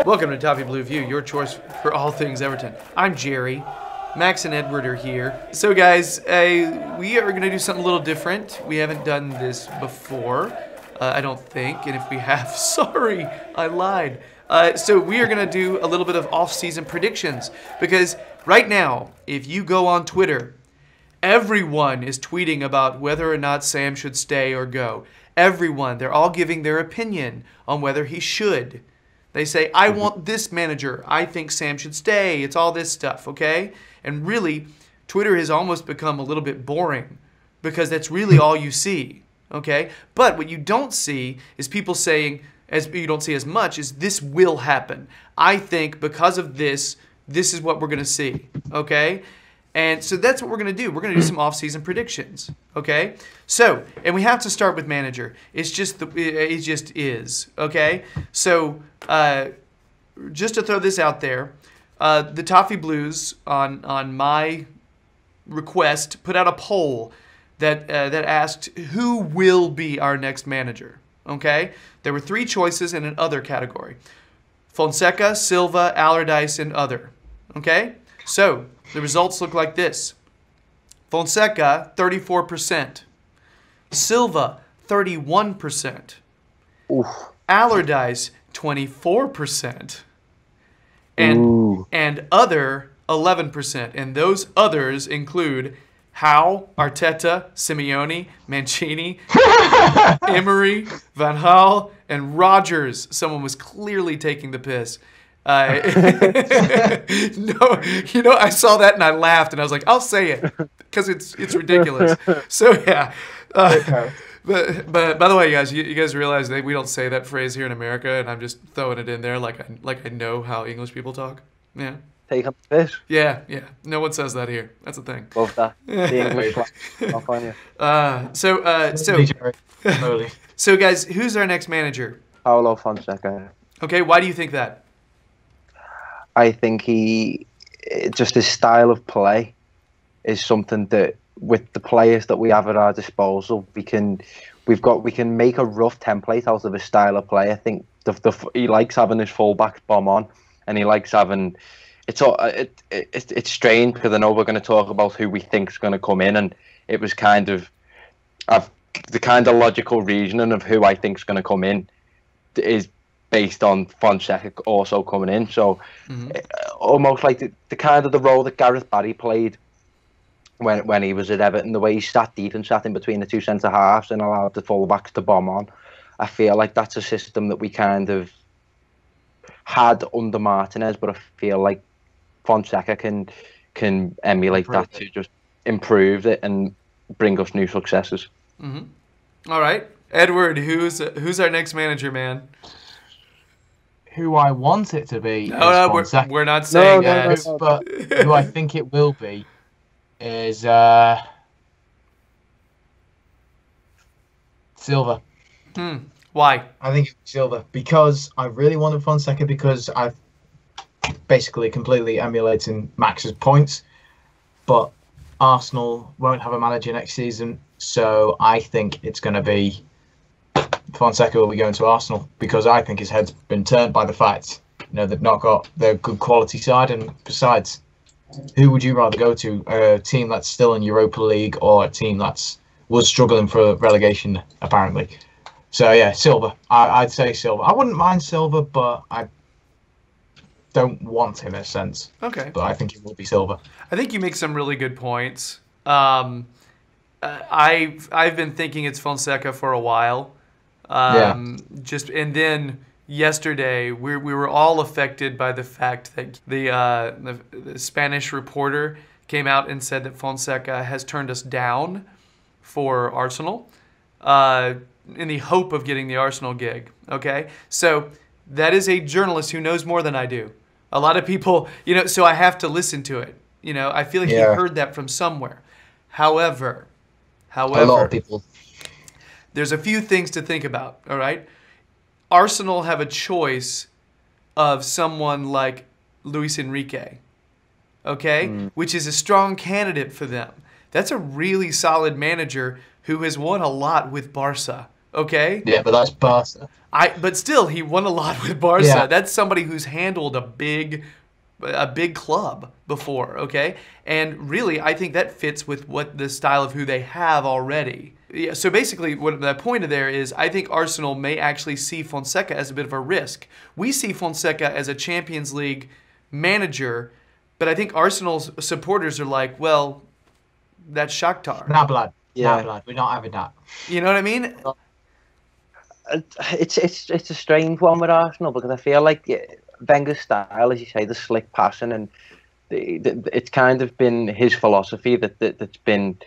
Welcome to Toffee Blue View, your choice for all things Everton. I'm Gerry. Max and Edward are here. So guys, we are going to do something a little different. We haven't done this before, I don't think. And if we have, sorry, I lied. So we are going to do a little bit of off-season predictions. Because right now, if you go on Twitter, everyone is tweeting about whether or not Sam should stay or go. Everyone, they're all giving their opinion on whether he should. They say, I want this manager. I think Sam should stay. It's all this stuff, okay? And really, Twitter has almost become a little bit boring because that's really all you see, okay? But what you don't see is people saying, as you don't see as much, is this will happen. I think because of this, this is what we're going to see, okay? And so that's what we're going to do. We're going to do some off-season predictions, okay? So, and we have to start with manager. It just is, okay? So, just to throw this out there, the Toffee Blues, on my request, put out a poll that asked who will be our next manager, okay? There were 3 choices in an other category. Fonseca, Silva, Allardyce, and other, okay? So, the results look like this. Fonseca, 34%. Silva, 31%. Oof. Allardyce, 24%. And other, 11%. And those others include Howe, Arteta, Simeone, Mancini, Emery, Van Gaal, and Rodgers. Someone was clearly taking the piss. No, I saw that and I laughed and I was like, I'll say it because it's ridiculous. So yeah, but by the way, guys, you guys realize that we don't say that phrase here in America, and I'm just throwing it in there like I know how English people talk. Yeah. Take up the fish. Yeah. No one says that here. That's the thing. Love that. The English I'll find you. So guys, who's our next manager? Paulo Fonseca. Okay, why do you think that? I think just his style of play is something that, with the players that we have at our disposal, we can make a rough template out of his style of play. I think he likes having his fullbacks bomb on, and he likes having. It's strange because I know we're going to talk about who we think is going to come in, and it was kind of the kind of logical reasoning of who I think is going to come in is based on Fonseca also coming in. So almost like the kind of the role that Gareth Barry played when he was at Everton, the way he sat deep and sat in between the 2 centre halves and allowed the fullbacks to bomb on. I feel like that's a system that we kind of had under Martinez, but I feel like Fonseca can emulate that to just improve it and bring us new successes. All right, Edward, who's our next manager, man? Who I want it to be No, we're not saying that. But who I think it will be is Silva. Why? I think it's Silva because I really wanted Fonseca because I've basically completely emulating Max's points, but Arsenal won't have a manager next season, so I think it's going to be Fonseca will be going to Arsenal because I think his head's been turned by the fact, they've not got their good quality side, and besides, who would you rather go to? A team that's still in Europa League or a team was struggling for relegation apparently? So yeah, Silva. I'd say Silva. I wouldn't mind Silva, but I don't want him in a sense. Okay. But I think it will be Silva. I think you make some really good points. I've been thinking it's Fonseca for a while. And then yesterday we were all affected by the fact that the Spanish reporter came out and said that Fonseca has turned us down for Arsenal in the hope of getting the Arsenal gig. Okay, so that is a journalist who knows more than I do. A lot of people, so I have to listen to it. I feel like he heard that from somewhere. However, a lot of people. There's a few things to think about, all right? Arsenal have a choice of someone like Luis Enrique, okay? Which is a strong candidate for them. That's a really solid manager who has won a lot with Barca, Okay? Yeah, but that's Barca. But still, he won a lot with Barca. Yeah. That's somebody who's handled a big club before, okay? And really, I think that fits with what the style of who they have already. Yeah, so basically, what the point of there is, I think Arsenal may actually see Fonseca as a bit of a risk. We see Fonseca as a Champions League manager, but I think Arsenal's supporters are like, well, that's Shakhtar. Nah, blood. Yeah. Nah, blood. We're not having that. You know what I mean? It's a strange one with Arsenal because I feel like Wenger's style, as you say, the slick passing, and it's kind of been his philosophy that's been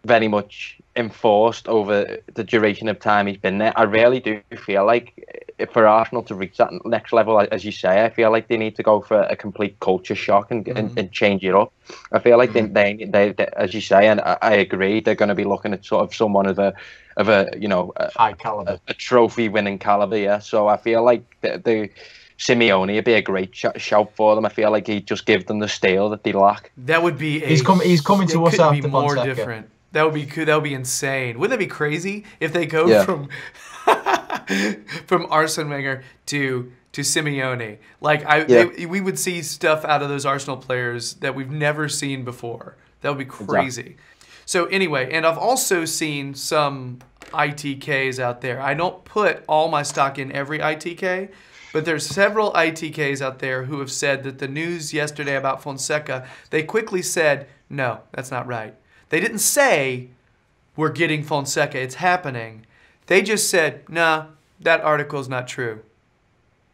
very much enforced over the duration of time he's been there. I really do feel like for Arsenal to reach that next level, as you say, I feel like they need to go for a complete culture shock and change it up. I feel like they as you say, and I agree, they're going to be looking at sort of someone of a high caliber, a trophy winning caliber. Yeah, so I feel like the Simeone would be a great shout for them. I feel like he'd just give them the steel that they lack. That would be he's coming to us after more Fonseca. different. That would be cool. That would be insane. Wouldn't that be crazy if they go from Arsene Wenger to Simeone? Like we would see stuff out of those Arsenal players that we've never seen before. That would be crazy. Exactly. So anyway, and I've also seen some ITKs out there. I don't put all my stock in every ITK, but there's several ITKs out there who have said that the news yesterday about Fonseca, they quickly said, no, that's not right. They didn't say, we're getting Fonseca, it's happening. They just said, nah, that article's not true.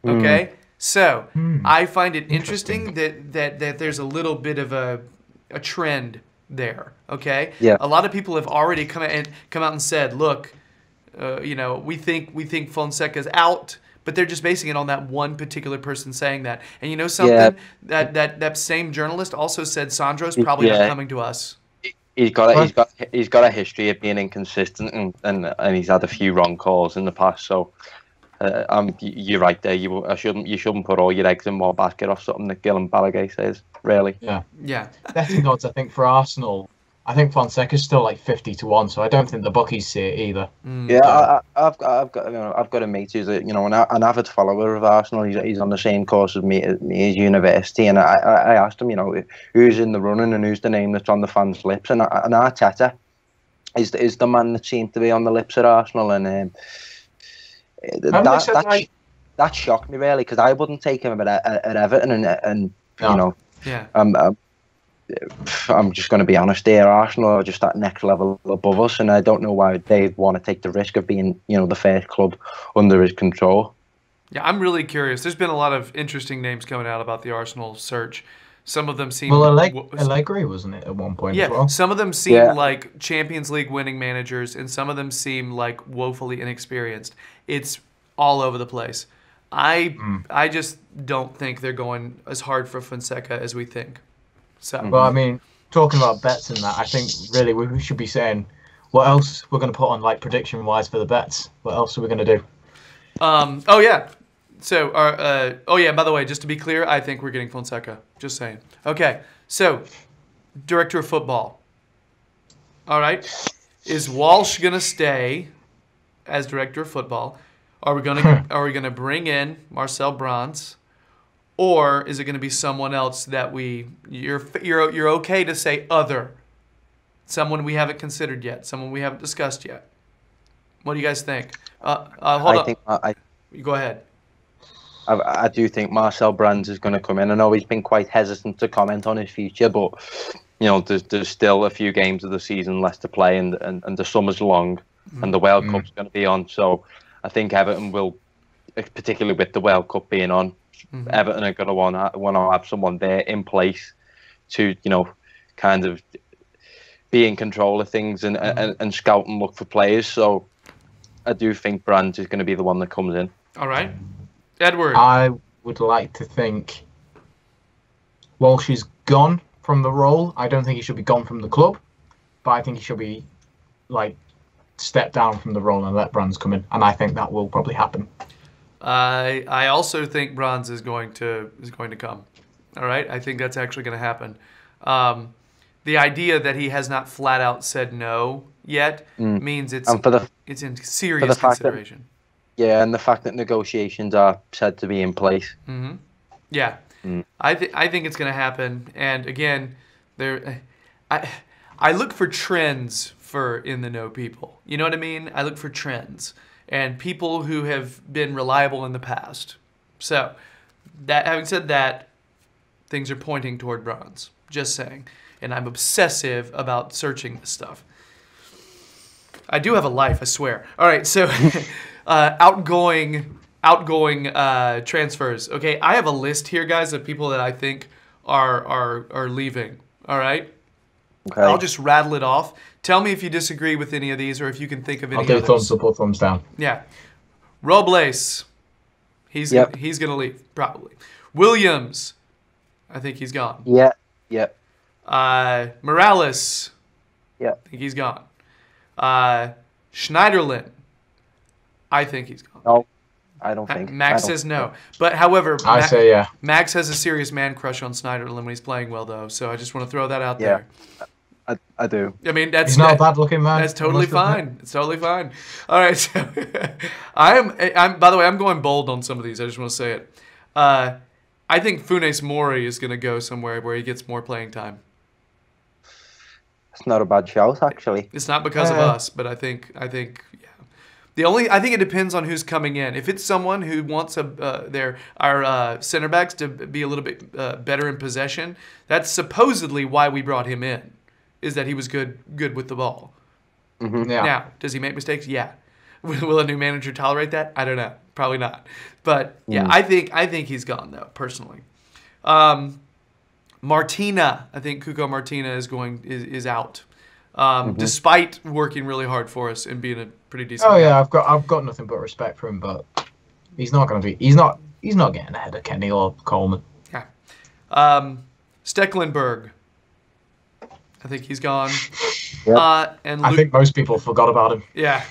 Okay? So, I find it interesting that there's a little bit of a trend there. Okay? Yeah. A lot of people have already come out and said, look, we think Fonseca's out, but they're just basing it on that one particular person saying that. And you know something? Yeah. That same journalist also said Sandro's probably not coming to us. He's got a history of being inconsistent and he's had a few wrong calls in the past. So you're right there. You shouldn't put all your eggs in one basket off something that Gillan Balaguer says. Really. Yeah. Betting odds, I think for Arsenal, I think Fonseca's still like 50-1. So I don't think the bookies see it either. Yeah, I've got a mate who's an avid follower of Arsenal. He's on the same course as me at university, and I asked him, who's in the running and who's the name that's on the fans' lips, and Arteta is the man that seemed to be on the lips at Arsenal, and that shocked me really because I wouldn't take him at Everton, and Yeah. I'm just going to be honest here. Arsenal are just that next level above us, and I don't know why they'd want to take the risk of being, the first club under his control. Yeah, I'm really curious. There's been a lot of interesting names coming out about the Arsenal search. Some of them seem... Well, Allegri, wasn't it, at one point as well? Some of them seem like Champions League winning managers, and some of them seem like woefully inexperienced. It's all over the place. I just don't think they're going as hard for Fonseca as we think. So. Well, I mean, talking about bets and that, I think really we should be saying what else we're going to put on, like, prediction-wise for the bets. What else are we going to do? Oh, yeah. So, by the way, just to be clear, I think we're getting Fonseca. Just saying. Okay, so, director of football. All right. Is Walsh going to stay as director of football? Are we gonna bring in Marcel Brands? Or is it going to be someone else that you're okay to say other? Someone we haven't considered yet. Someone we haven't discussed yet. What do you guys think? Hold on. Go ahead. I do think Marcel Brands is going to come in. I know he's been quite hesitant to comment on his future, but there's still a few games of the season left to play, and the summer's long, and the World Cup's going to be on. So I think Everton will, particularly with the World Cup being on, Everton are going to want to have someone there in place to, kind of be in control of things and scout and look for players. So I do think Brands is going to be the one that comes in. All right. Edward. I would like to think Walsh is gone from the role. I don't think he should be gone from the club, but I think he should be, step down from the role and let Brands come in. And I think that will probably happen. I also think Brands is going to come. All right, I think that's actually going to happen. the idea that he has not flat out said no yet means it's in serious consideration. And the fact that negotiations are said to be in place. Mm-hmm. Yeah, I think it's going to happen. And again, I look for trends for in the know people. You know what I mean? I look for trends and people who have been reliable in the past. So, having said that, things are pointing toward bronze. Just saying. And I'm obsessive about searching this stuff. I do have a life, I swear. All right, so outgoing transfers. Okay, I have a list here, guys, of people that I think are leaving. All right. Okay. I'll just rattle it off. Tell me if you disagree with any of these, or if you can think of any. I'll do thumbs up or thumbs down. Yeah, Robles. He's gonna leave probably. Williams. I think he's gone. Yeah. Yep. Morales. Yeah. I think he's gone. Schneiderlin. I think he's gone. No, I don't think. Max says no. But however, I say yeah. Max has a serious man crush on Schneiderlin when he's playing well, though. So I just want to throw that out there. I do. I mean, he's not a bad-looking man. That's totally fine. It's totally fine. All right. So I'm. By the way, I'm going bold on some of these. I just want to say it. I think Funes Mori is going to go somewhere where he gets more playing time. It's not a bad shout, actually. It's not because of us, but I think yeah. I think it depends on who's coming in. If it's someone who wants our center backs to be a little bit better in possession, that's supposedly why we brought him in, is that he was good with the ball. Mm-hmm. Yeah. Now, does he make mistakes? Yeah. Will a new manager tolerate that? I don't know. Probably not. But yeah, I think he's gone though, personally. Martina, I think Cuco Martina is out. Despite working really hard for us and being a pretty decent guy. Yeah, I've got nothing but respect for him, but he's not going to be. He's not getting ahead of Kenny or Coleman. Yeah. Stecklenburg, I think he's gone. Yep. And Luke, I think most people forgot about him. Yeah,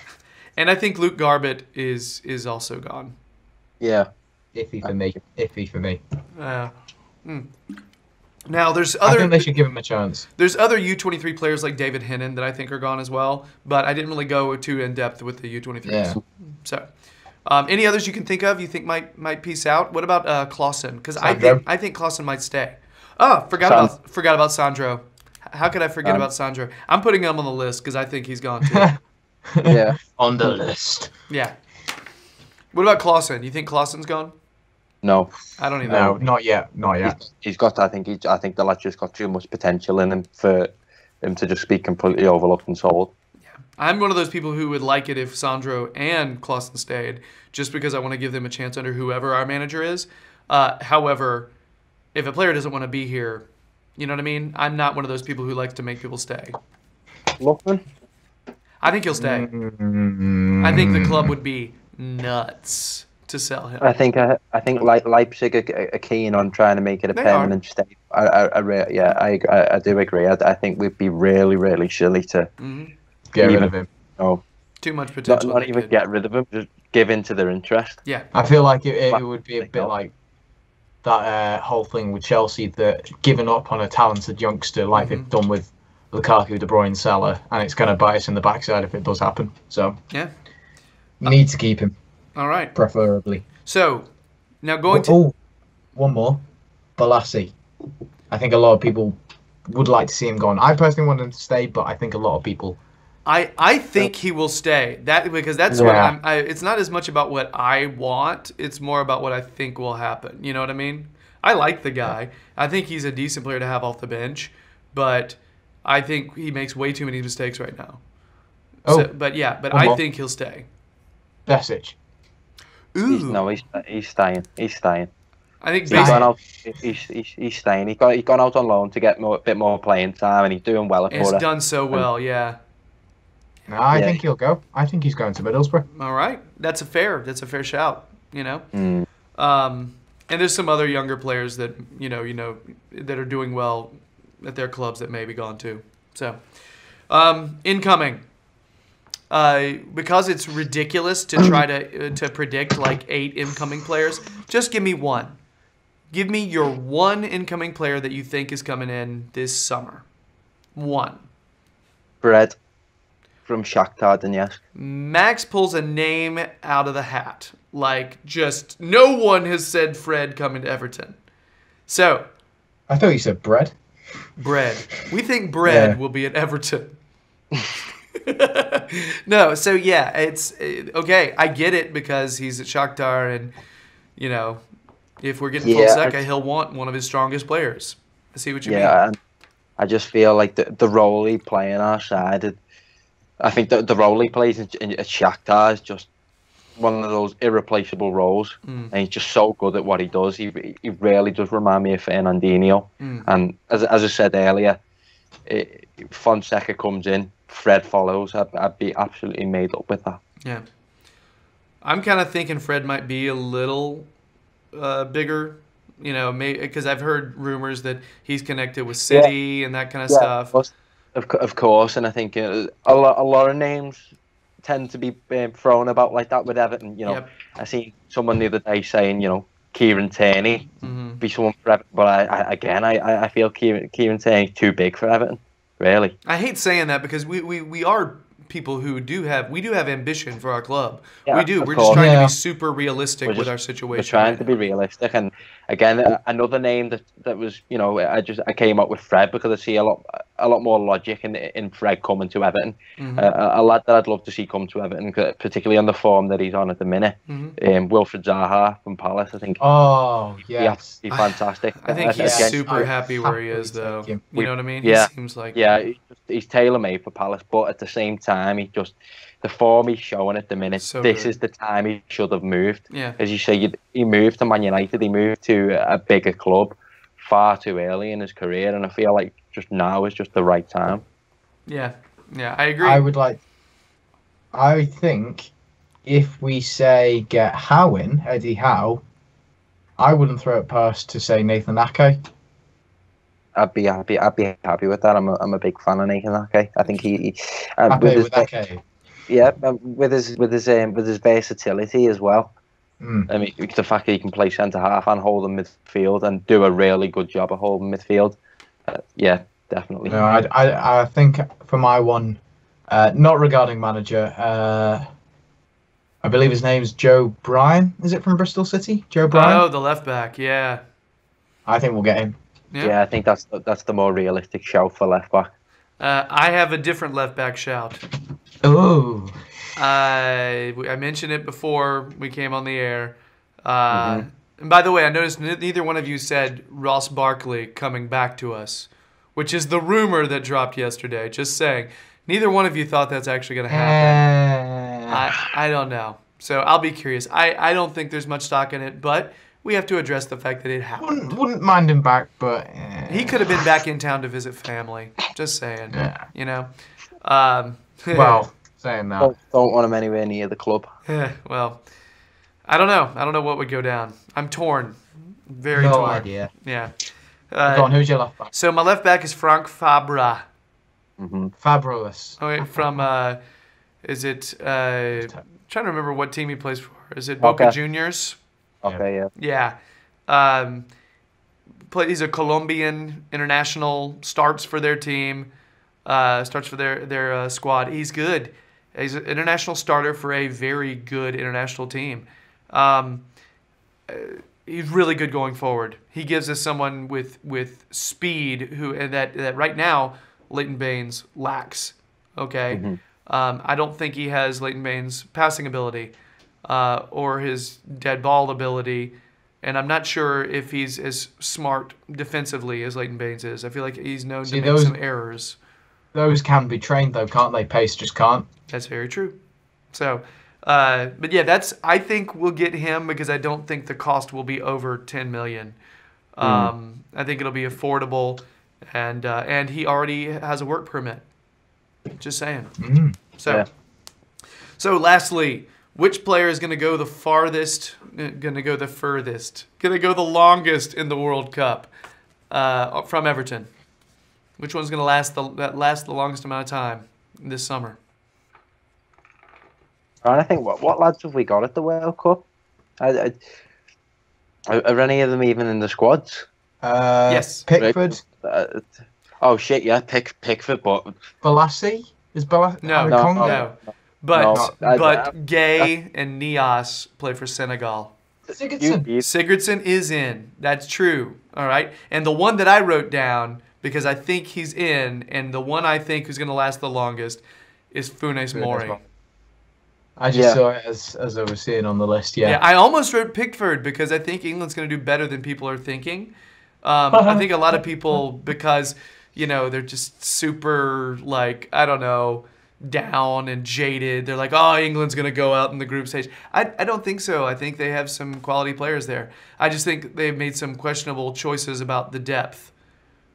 and I think Luke Garbett is also gone. Yeah. Iffy for me. Now there's other. I think they should give him a chance. There's other U23 players like David Hennon that I think are gone as well, but I didn't really go too in depth with the U23s. Yeah. So, any others you can think of? You think might piece out? What about Clausen? Because I think Clausen might stay. Oh, forgot about Sandro. How could I forget about Sandro? I'm putting him on the list because I think he's gone too. Yeah. On the list. Yeah. What about Clausen? You think Clausen's gone? No. I don't even know. know. Not yet. He's got. I think the lad's just got too much potential in him for him to just be completely overlooked and sold. Yeah. I'm one of those people who would like it if Sandro and Clausen stayed, just because I want to give them a chance under whoever our manager is. However, if a player doesn't want to be here, you know what I mean? I'm not one of those people who likes to make people stay. Lookman? I think he'll stay. I think the club would be nuts to sell him. I think Leipzig are keen on trying to make it a permanent stay. I do agree. I think we'd be really, really silly to get rid of him. No, too much potential. Not even get rid of him. Just give in to their interest. Yeah, I feel like it would be a bit like that whole thing with Chelsea, that giving up on a talented youngster like they've done with Lukaku, De Bruyne, Salah, and it's going to bite us in the backside if it does happen. So yeah, need to keep him. All right, preferably. So now going to one more, Balassi. I think a lot of people would like to see him gone. I personally want him to stay, but I think a lot of people. I think he will stay. Because that's what it's not as much about what I want. It's more about what I think will happen. You know what I mean? I like the guy. I think he's a decent player to have off the bench, but I think he makes way too many mistakes right now. I think he'll stay. Besic. Ooh. He's staying. He's staying. I think he's staying. He's gone out on loan to get a bit more playing time, and he's doing well. He's done so well, yeah. No, I think he'll go. I think he's going to Middlesbrough. All right, that's a fair shout. You know, and there's some other younger players that you know that are doing well at their clubs that may be gone too. So, incoming. Because it's ridiculous to try to predict like 8 incoming players, just give me one. Give me your one incoming player that you think is coming in this summer. One. Bread from Shakhtar Donetsk. Max pulls a name out of the hat. Like, just no one has said Fred coming to Everton. So, I thought you said bread. Bread. We think Bread Yeah. will be at Everton. No, so yeah, it's okay. I get it because he's at Shakhtar, and you know, if we're getting Fonseca, he'll want one of his strongest players. I see what you mean. Yeah, and I just feel like the role he plays on our side. I think the role he plays at Shakhtar is just one of those irreplaceable roles, and he's just so good at what he does. He really does remind me of Fernandinho. And as I said earlier, Fonseca comes in, Fred follows. I'd be absolutely made up with that. Yeah, I'm kind of thinking Fred might be a little bigger. You know, because I've heard rumors that he's connected with City and that kind of stuff. Of course, and I think a lot of names tend to be thrown about like that with Everton. You know, I seen someone the other day saying, you know, Kieran Tierney be someone for Everton, but I feel Kieran Tierney too big for Everton. Really, I hate saying that because we are people who do have ambition for our club. Yeah, we do. We're course. just trying to be super realistic with our situation. We're trying to be realistic, and again, another name that was, you know, I came up with Fred because I see a lot more logic in Fred coming to Everton. A lad that I'd love to see come to Everton, particularly on the form that he's on at the minute. Wilfred Zaha from Palace, I think. Oh yes, he's fantastic. I think he's super happy where he is, though. You know what I mean? Yeah, he seems like he's tailor made for Palace, but at the same time, the form he's showing at the minute. This is the time he should have moved. Yeah, as you say, he moved to Man United. He moved to a bigger club far too early in his career, and I feel like just now is just the right time. Yeah, I agree. I think if we say get Howe in, Eddie Howe, I wouldn't throw it past to say Nathan Ake. I'd be happy with that. I'm a big fan of Nathan Ake. I think he with Ake. Yeah, with his versatility as well. I mean, the fact that he can play centre half and hold in midfield and do a really good job of holding midfield. Yeah, definitely. No, I think for my one, not regarding manager, I believe his name's Joe Bryan. Is it from Bristol City? Joe Bryan? Oh, the left back. Yeah. I think we'll get him. Yeah, I think that's the more realistic shout for left back. I have a different left back shout. Oh. I mentioned it before we came on the air. And by the way, I noticed neither one of you said Ross Barkley coming back to us, which is the rumor that dropped yesterday. Just saying. Neither one of you thought that's actually going to happen. I don't know. So I'll be curious. I don't think there's much stock in it, but we have to address the fact that it happened. Wouldn't mind him back, but... He could have been back in town to visit family. Just saying. Yeah. You know? Well, saying that. Don't want him anywhere near the club. Well, I don't know. I don't know what would go down. I'm torn. Very no torn. idea. Yeah. Go on, who's your left back? So my left back is Frank Fabra. Fabulous. Oh, wait, from, is it, trying to remember what team he plays for. Is it Boca Juniors? Okay, yeah. Yeah. He's a Colombian international, starts for their team, starts for their squad. He's good. He's an international starter for a very good international team. He's really good going forward. He gives us someone with speed that right now Leighton Baines lacks. Okay. I don't think he has Leighton Baines' passing ability or his dead ball ability. And I'm not sure if he's as smart defensively as Leighton Baines is. I feel like he's known to make some errors. Those can be trained, though, can't they? Pace just can't. That's very true. So, but yeah, I think we'll get him because I don't think the cost will be over $10 million. I think it'll be affordable, and he already has a work permit. Just saying. So lastly, which player is going to go the farthest, going to go the furthest, going to go the longest in the World Cup from Everton? Which one's going to last the longest amount of time this summer? I think what lads have we got at the World Cup? Are any of them even in the squads? Yes. Pickford. Oh shit, yeah, Pickford, but Balassi? Is Balassi? No, no. But No, Gay and Nias play for Senegal. Sigurdsson. Sigurdsson is in. That's true. All right. And the one that I wrote down, because I think he's in, and the one I think who's going to last the longest is Funes Mori. I just saw it as I was seeing on the list, Yeah, I almost wrote Pickford because I think England's going to do better than people are thinking. I think a lot of people, because, you know, they're just super, like, I don't know, down and jaded. They're like, oh, England's going to go out in the group stage. I don't think so. I think they have some quality players there. I just think they've made some questionable choices about the depth.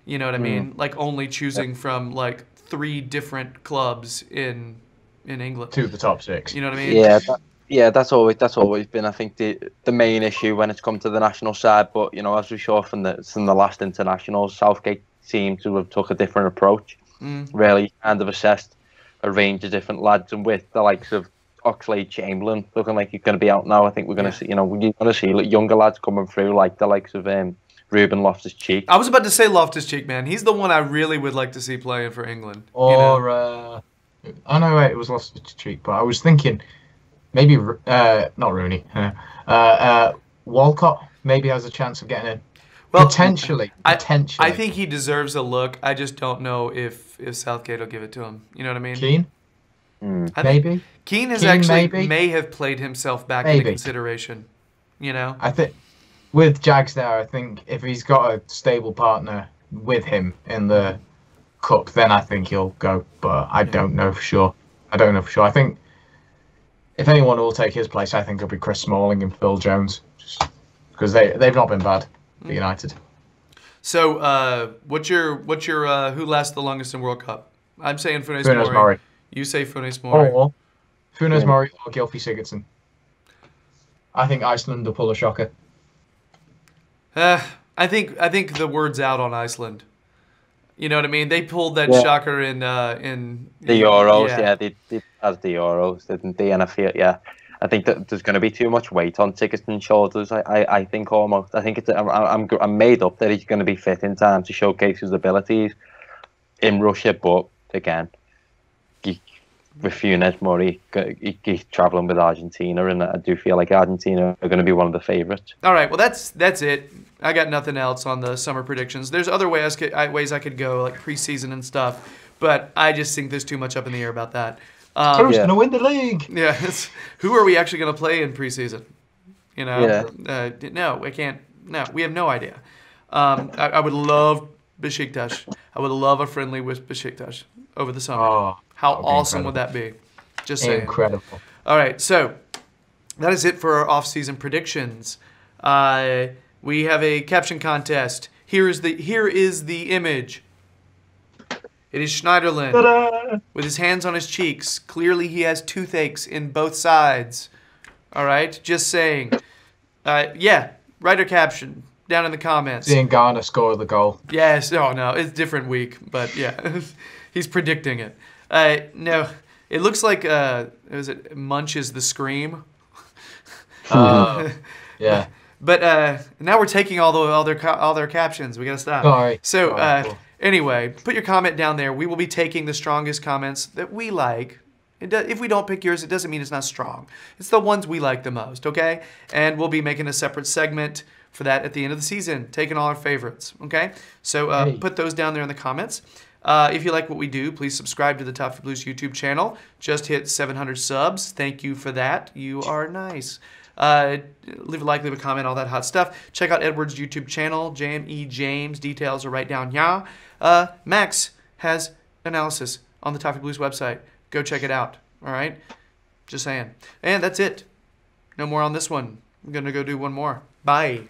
You know what I mean? Like only choosing from, like, 3 different clubs in England. 2 of the top 6. You know what I mean? Yeah, that's always been, I think, the main issue when it's come to the national side. But you know, as we saw from the last internationals, Southgate seemed to have took a different approach. Really, kind of assessed a range of different lads, and with the likes of Oxlade-Chamberlain looking like he's going to be out now, I think we're going to see, you know, we're going to see younger lads coming through, like the likes of Ruben Loftus-Cheek. I was about to say Loftus-Cheek, man. He's the one I really would like to see playing for England. Or, I know it was Loftus-Cheek, but I was thinking maybe not Rooney. Walcott maybe has a chance of getting in. Well, potentially. I think he deserves a look. I just don't know if Southgate will give it to him. You know what I mean? Keane? Maybe. Keane may have played himself back into consideration. You know? I think with Jags there, I think if he's got a stable partner with him in the cup, then I think he'll go. But I don't know for sure. I think if anyone will take his place, I think it'll be Chris Smalling and Phil Jones, because they've not been bad for United. So, what's your who lasts the longest in World Cup? I'm saying Funes Mori. You say Funes Mori. Or Funes Mori or Gylfi Sigurdsson. I think Iceland will pull a shocker. I think the word's out on Iceland. You know what I mean? They pulled that shocker in the Euros. Yeah, they had the Euros, didn't they? And I think that there's going to be too much weight on Sigurdsson's shoulders. I think almost. I think I'm made up that he's going to be fit in time to showcase his abilities in Russia. But again, with Funes Mori, he's travelling with Argentina, and I do feel like Argentina are going to be one of the favourites. All right, well that's it. I got nothing else on the summer predictions. There's other ways I could go, like preseason and stuff, but I just think there's too much up in the air about that. Who's going to win the league? Yeah, who are we actually going to play in preseason? You know, no, I can't. No, we have no idea. I would love Besiktas. I would love a friendly with Besiktas over the summer. Oh, how awesome would that be? Just saying. Incredible. All right, so that is it for our off-season predictions. We have a caption contest. Here is the image. It is Schneiderlin with his hands on his cheeks. Clearly, he has toothaches in both sides. All right, just saying. Write a caption down in the comments. Seeing Garner score the goal. Yes. Oh no, it's a different week, but yeah, he's predicting it. No, it looks like Munch's The Scream. Yeah. But now we're taking all their captions. We gotta stop. Sorry. So cool. Anyway, put your comment down there. We will be taking the strongest comments that we like. If we don't pick yours, it doesn't mean it's not strong. It's the ones we like the most, okay? And we'll be making a separate segment for that at the end of the season, taking all our favorites, okay? So put those down there in the comments. If you like what we do, please subscribe to the Toffee Blues YouTube channel. Just hit 700 subs. Thank you for that. You are nice. Leave a like, leave a comment, all that hot stuff. Check out Edward's YouTube channel, JME James. Details are right down here. Max has analysis on the Toffee Blues website. Go check it out. All right? Just saying. And that's it. No more on this one. I'm going to go do one more. Bye.